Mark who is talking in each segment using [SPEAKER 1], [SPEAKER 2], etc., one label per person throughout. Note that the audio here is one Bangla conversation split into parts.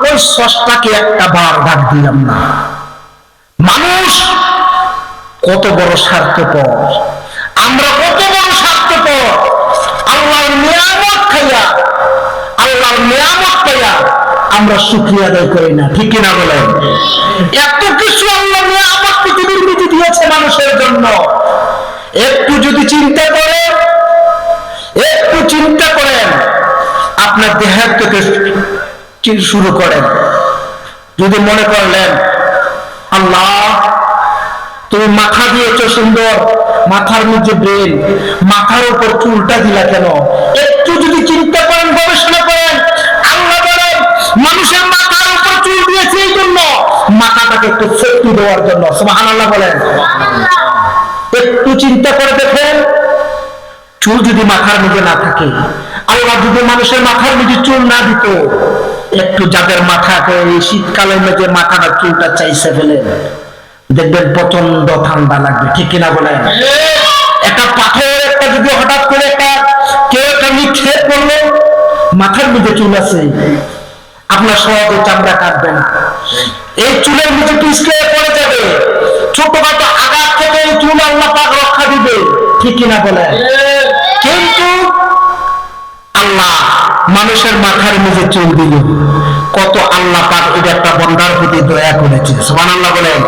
[SPEAKER 1] ওই স্রষ্টাকে একটা বার ডাক দিলাম না। মানুষ কত বড় স্বার্থপর, আমরা কত বড় স্বার্থপর। আল্লাহর নিয়ামত খাইয়া, আল্লাহর নিয়ামত পাইয়া আমরা শুকরিয়া আদায় করি না, ঠিক কিনা বলেন? এত কিছু আল্লাহ নিয়ামত পৃথিবীর মধ্যে দিয়েছে মানুষের জন্য। একটু যদি চিন্তা করেন, একটু চিন্তা করেন, আপনার দেহের থেকে শুরু করেন। যদি মনে করলেন আল্লাহ তুমি মাথা দিয়েছ সুন্দর, মাথার মধ্যে ব্রেন, মাথার উপর চুলটা দিলা কেন? একটু যদি চিন্তা করেন, গবেষণা করেন, আল্লাহ বলেন মানুষের মাথার উপর চুল দিয়েছে এই জন্য, মাথাটাকে একটু শক্তি দেওয়ার জন্য। সুবহানাল্লাহ বলেন। একটু চিন্তা করে দেখেন, চুল যদি মাথার মধ্যে না থাকে, আল্লাহ যদি মানুষের মাথার মধ্যে চুল না দিত, একটু যাদের মাথাকে এই শীতকালের মধ্যে মাথার চুলটা চাইছে ফেলেন, দেখবেন প্রচন্ড ঠান্ডা লাগবে, ঠিক কিনা বলেন? একটা পাথর একটা যদি হঠাৎ করে একটা কেউ একটা নিক্ষেপ করলো, মাথার মধ্যে চুল আছে, আপনার সহজে চামড়া কাটবে না, এই চুলের মধ্যে পিছলে পড়ে যাবে, ছোটখাটো আঘাত থেকে এই চুল আল্লাহ পাক রক্ষা দিবে, ঠিক কিনা বলেন? কিন্তু আল্লাহ মানুষের মাথার মধ্যে চুল দিল, কত আল্লাহ পাক এটা একটা বন্দার প্রতি দয়া করেছে। সুবহানাল্লাহ বলেন।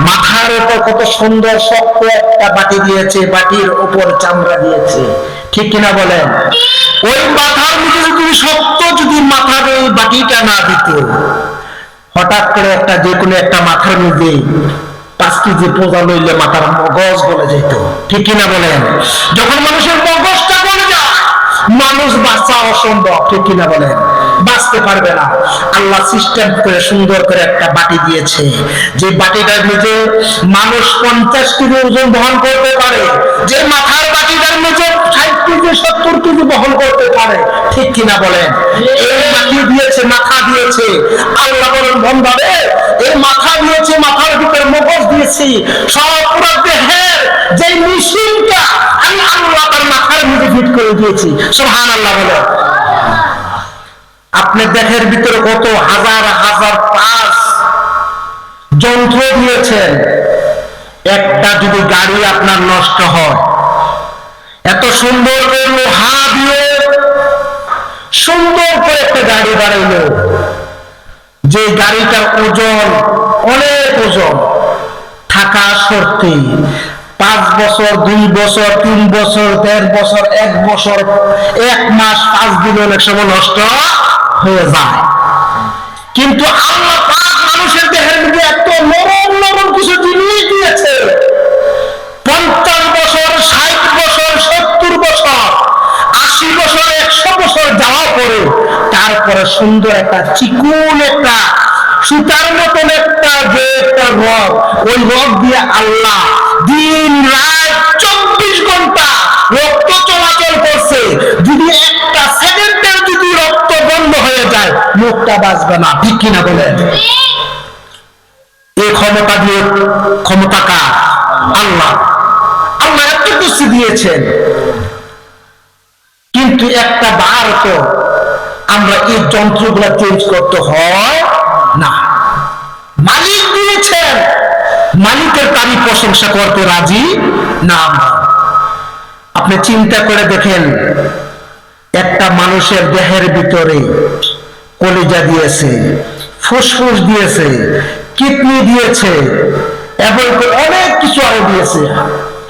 [SPEAKER 1] মাথার উপর কত সুন্দর শক্ত একটা বাটি দিয়েছে, বাটির উপর চামড়া দিয়েছে, ঠিক কিনা বলেন? ওই মাথার মধ্যে যদি শক্ত যদি মাথার ওই বাটিটা না দিত, হঠাৎ করে একটা যে কোনো একটা মাথার মধ্যে 5 কেজি পোজা লইলে মাথার মগজ গলে যেত, ঠিক কিনা বলেন? যখন মানুষের মগজটা গলে যায়, মানুষ বাঁচা অসম্ভব, ঠিক কিনা বলেন? বাঁচতে পারবে না। আল্লাহ সিস্টেম করে সুন্দর করে একটা বাটি দিয়েছে, যে বাটিটার মধ্যে মানুষ 50 কেজি ওজন বহন করতে পারে, যে মাথার বাটিটার মধ্যে 60 কেজি 70 কেজি বহন করতে পারে, ঠিক কিনা বলেন? এই বাটি দিয়েছে, মাথা দিয়েছে। আল্লাহ বলেন বন্দারে, এই মাথা দিয়েছে, মাথার ভিতরে মগজ দিয়েছি, সব পুরো দেহের যে মেশিনটা আমি আল্লাহ তার মাথার মধ্যে ফিট করে দিয়েছি। সুবহানাল্লাহ বলে। আপনার দেহের ভিতরে কত হাজার হাজার পার্টস যন্ত্র দিয়েছেন। একটা যদি গাড়ি আপনার নষ্ট হয়, এত সুন্দর করে লোহা দিয়ে সুন্দর করে একটা গাড়ি বানাইলো, যে গাড়িটার ওজন অনেক ওজন থাকা সত্ত্বে 5 বছর 2 বছর 3 বছর 1.5 বছর 1 বছর 1 মাস 5 দিন অনেক সময় নষ্ট হয়ে যায়। কিন্তু আল্লাহ পাক মানুষের দেহের মধ্যে এত নরম নরম কিছু জিনিস দিয়েছে, 50 বছর 60 বছর 70 বছর 80 বছর 100 বছর যাওয়ার পরে তারপরে সুন্দর একটা চিকুন একটা সুতার মতন একটা যে একটা রড, ওই রড দিয়ে আল্লাহ দিন রাত 24 ঘন্টা রক্ত চলাচল করছে। যদি একটা সেকেন্ডের যদি রক্ত বন্ধ হয়ে যায়, মুখটা বাঁচবে না, ঠিক কিনা বলেন? এই ক্ষমতা দিয়ে, ক্ষমতা কার? আল্লাহ। আল্লাহ এত কিছু দিয়েছেন, কিন্তু একটা বার তো আমরা এই যন্ত্রগুলো চেঞ্জ করতে হয় না। মালিক দিয়েছেন, মালিকের তারই প্রশংসা করতে রাজি না আমরা। আপনি চিন্তা করে দেখেন, একটা মানুষের দেহের ভিতরে কলিজা দিয়েছে, ফুসফুস দিয়েছে, কিডনি দিয়েছে, এবং অনেক কিছু আরো দিয়েছে,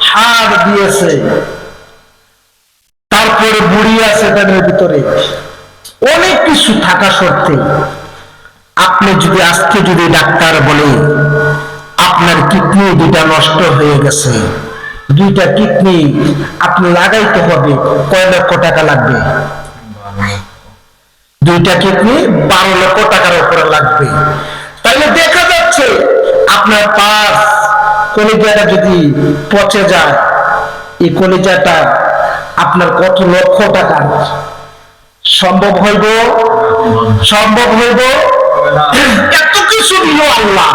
[SPEAKER 1] হাড় দিয়েছে, তারপরে বুড়ি আছে তাদের ভিতরে, অনেক কিছু থাকা সত্ত্বে আপনি যদি আজকে যদি ডাক্তার বলে আপনার কিডনি 2টা নষ্ট হয়ে গেছে, 2টা কিডনি আপনি লাগাইতে হবে, কয় লক্ষ টাকা লাগবে? 2টা কিডনি 12 লক্ষ টাকার উপরে লাগবে। তাহলে দেখা যাচ্ছে আপনার পাঁচ কলিজাটা যদি পচে যায়, এই কলিজাটা আপনার কত লক্ষ টাকা সম্ভব হইব? সম্ভব হইব? এত কিছু দিল আল্লাহ।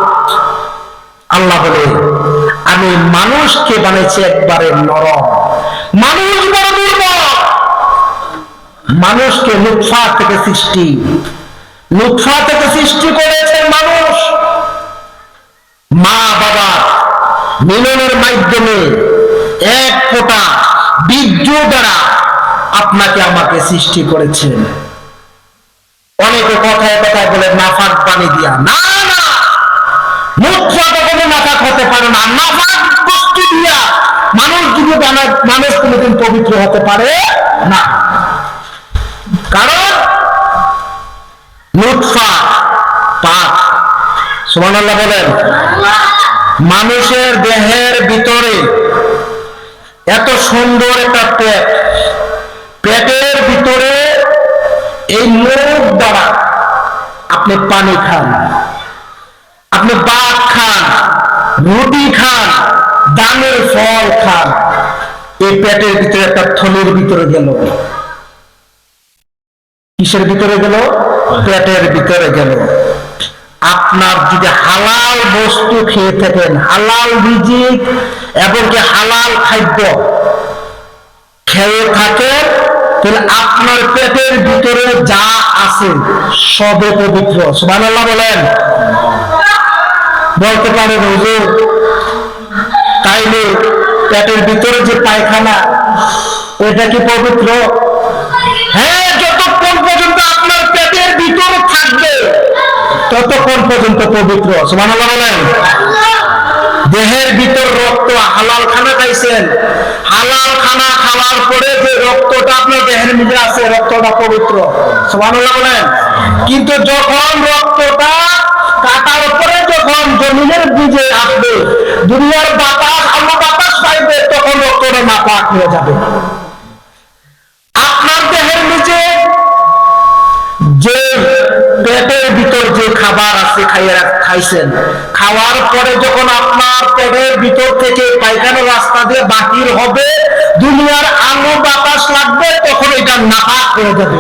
[SPEAKER 1] আল্লাহ বলে আমি মানুষকে বানাইছি একবারে নরম, মানুষ বড় দুর্বল, মানুষকে নুতফা থেকে সৃষ্টি, লুৎফা থেকে সৃষ্টি করেছেন মানুষ। মা বাবা মিলনের মাধ্যমে এক ফোঁটা বীর্য দ্বারা আপনাকে আমাকে সৃষ্টি করেছেন। অনেকে কথায় কথায় বলে নাফাক পানি দিয়া, না না, লুৎফা কখনো নাফাক হতে পারে না। নাফাক বস্তু দিয়া মানুষ যদি বানায়, মানুষ কোনোদিন পবিত্র হতে পারে না। কারণ লুৎফা পাক। সুবহানাল্লাহ বলেন। মানুষের দেহের ভিতরে এত সুন্দর একটা পেট, পেটের ভিতরে এই মুখ দ্বারা আপনি পানি খান, আপনি ভাত খান, রুটি খান, দানের ফল খান, এই পেটের ভিতরে একটা থলির ভিতরে গেল। কিসের ভিতরে গেল? পেটের ভিতরে গেল। আপনার যদি হালাল বস্তু খেয়ে থাকেন, হালাল রিজিক এবং কি হালাল খাদ্য খেয়ে থাকেন, তাহলে আপনার পেটের ভিতরে যা আছে সবে পবিত্র। সুবহানাল্লাহ বলেন। বলতে পারেন হুজুর, তাইলে পেটের ভিতরে যে পায়খানা ওইটা কি পবিত্র? হ্যাঁ, যতক্ষণ পর্যন্ত আপনার পেটের ভিতরে থাকবে ততক্ষণ পর্যন্ত পবিত্র। সুবহানাল্লাহ বলেন। দেহের ভিতর রক্ত, হালাল খানা খাইছেন, হালাল খানা খাওয়ার পরে যে রক্তটা আপনার দেহের মধ্যে আছে, রক্তটা পবিত্র। সুবহানাল্লাহ বলেন। কিন্তু যখন রক্তটা কাটার পরে যখন জমিনের বীজে আসবে, দুনিয়ার বাতাস, আলো বাতাস পাইবে, তখন রক্তটা নাপাক হয়ে যাবে। আপনার দেহের নিচে যে পেটের ভিতর যে খাবার আছে খাইছেন, খাওয়ার পরে যখন আপনার পেটের ভিতর থেকে পায়খানা রাস্তা দিয়ে বাহির হবে, দুনিয়ার আলো বাতাস লাগবে, তখন এটা নাপাক হয়ে যাবে।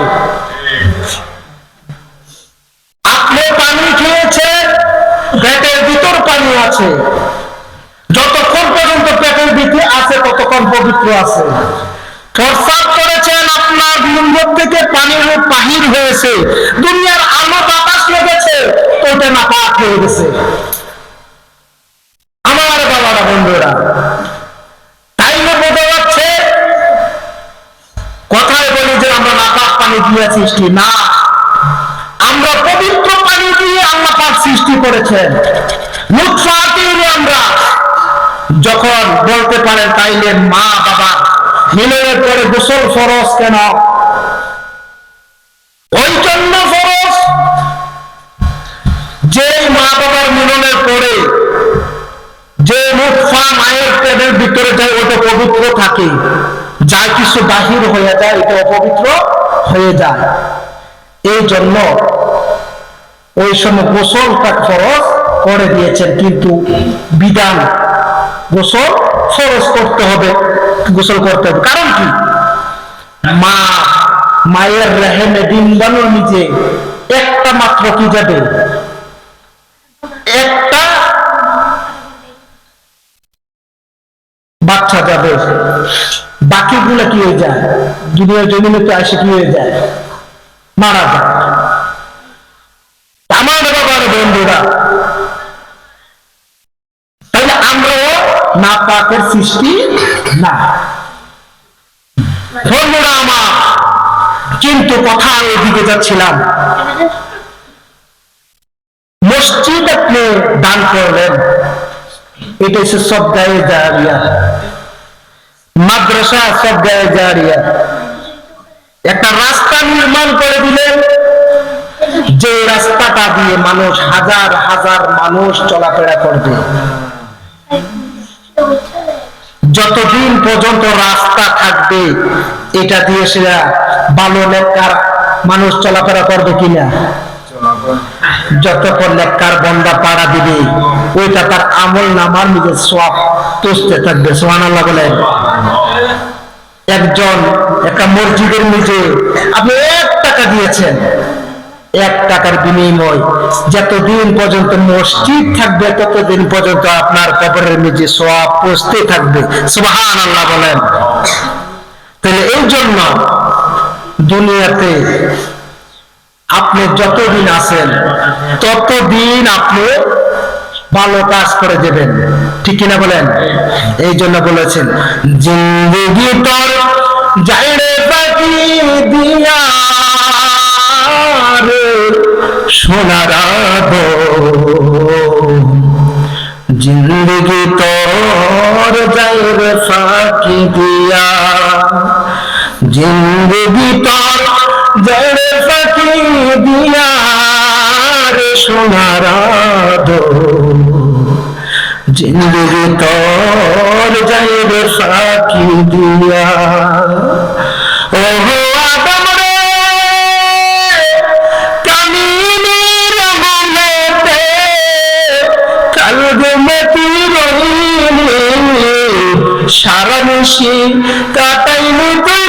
[SPEAKER 1] আপনি পানি খেয়েছেন, পেটের ভিতর পানি আছে, যতক্ষণ পর্যন্ত পেটের ভিতরে আছে ততক্ষণ পবিত্র আছে। প্রস্রাব করেছেন, আপনার লিঙ্গ থেকে পানি বাহির হয়েছে, দুনিয়ার আলো বাতাস লেগেছে, ওটা নাপাক হয়ে গেছে। আমার বাবারা, বন্ধুরা, তাইলে বোঝা যাচ্ছে, কথায় বলি যে আমরা নাপাক পানি দিয়ে সৃষ্টি না, আমরা পবিত্র পানি দিয়ে আল্লাহ পাক সৃষ্টি করেছেন। লুৎফা দিয়ে আমরা যখন বলতে পারেন, তাইলে মা বাবা মিলনের পরে গোসল ফরজ কেন? ওই জন্য ফরজ যে মা বাবার মিলনের পরে যে লুৎফা মায়ের পেটের ভিতরে যায়, ওটা পবিত্র থাকে। যা কিছু বাহির হয়ে যায়, এটা অপবিত্র হয়ে যায়। এই জন্য ওই সময় গোসলটা ফরজ করে দিয়েছেন, কিন্তু বিধান গোসল ফরজ করতে হবে, গোসল করতে হবে। কারণ কি? মায়ের রেহেমে ডিম্বাণুর নিচে একটা মাত্র কি যাবে? একটা বাচ্চা যাবে, বাকিগুলো কি হয়ে যায়? দুনিয়ার জমিনেতে আসে কি হয়ে যায়? মারা যায়। আমার বাবার বন্ধুরা, তাহলে আমরাও নাপাকের সৃষ্টি না। বন্ধুরা আমার, কিন্তু কথা ওইদিকে যাচ্ছিলাম। মসজিদ আপনি দান করলেন, এটা হচ্ছে সব গায়ে জারিয়া। মাদ্রাসা সব গায়ে জারিয়া। একটা রাস্তা নির্মাণ করে দিলেন, যে রাস্তাটা দিয়ে মানুষ হাজার হাজার মানুষ চলাফেরা করবে। যতদিন পর্যন্ত রাস্তা থাকবে, এটা দিয়ে সেরা ভালো নেককার মানুষ চলাফেরা করবে কিনা? যতক্ষণ নেককার বন্দা পাড়া দিবে, ওইটা তার আমল নামার নিজের সওয়াব তুলতে থাকবে। সুবহানাল্লাহ বলেন। একজন একটা মসজিদের নিচে আপনি 1 টাকা দিয়েছেন, 1 টাকার বিনিময় যতদিন পর্যন্ত মসজিদ থাকবে, ততদিন পর্যন্ত আপনার কবরের নিচে সওয়াব পৌঁছতে থাকবে। সুবহানাল্লাহ বলেন। তাহলে এই জন্য দুনিয়াতে আপনি যতদিন আছেন ততদিন আপনি ভালো কাজ করে দেবেন, ঠিক কিনা বলেন? এই জন্য বলেছেন জিন্দেগি তোর যাইরে বাকি দিয়া রে সোনার জিন্দেগি তোর যাইরে ফাঁকি দিয়া, জিন্দেগি তোর যাইরে ফাঁকি দিয়া রে সোনার জিন্দেগি তোর যাইরে ফাঁকি দিয়া। ও আদম রে কামিনীর মনেতে কালবে মতি রহিলি সারা নিশি কাটাইলি তুই